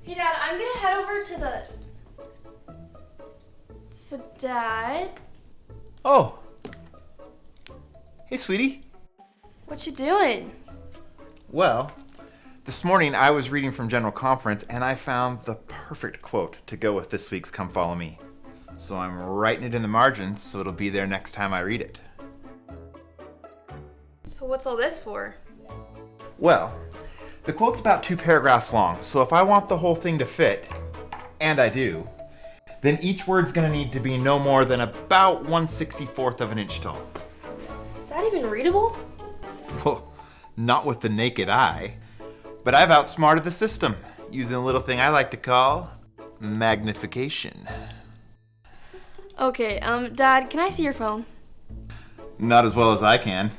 Hey, Dad, I'm gonna head over to the... So, Dad, Oh. Hey, sweetie. what you doing? Well, this morning I was reading from General Conference and I found the perfect quote to go with this week's Come Follow Me. So I'm writing it in the margins so it'll be there next time I read it. So what's all this for? Well, the quote's about 2 paragraphs long, so if I want the whole thing to fit, and I do, then each word's gonna need to be no more than about 1/64 of an inch tall. Is that even readable? Well, not with the naked eye, but I've outsmarted the system using a little thing I like to call magnification. Okay, Dad, can I see your phone? Not as well as I can.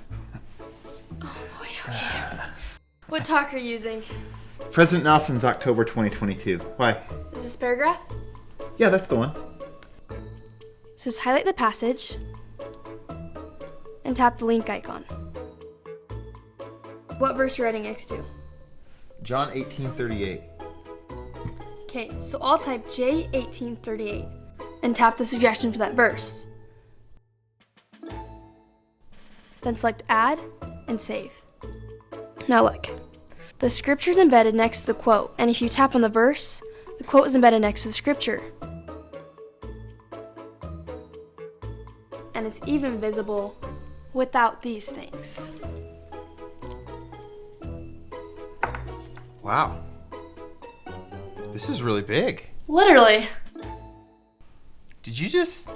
What talk are you using? President Nelson's October 2022. Why? Is this paragraph? Yeah, that's the one. So just highlight the passage and tap the link icon. What verse are you writing next to? John 18:38. Okay, so I'll type J1838 and tap the suggestion for that verse. Then select Add and Save. Now look, the scripture is embedded next to the quote, and if you tap on the verse, the quote is embedded next to the scripture. And it's even visible without these things. Wow. This is really big. Literally. Did you just...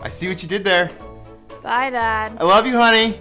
I see what you did there. Bye, Dad. I love you, honey.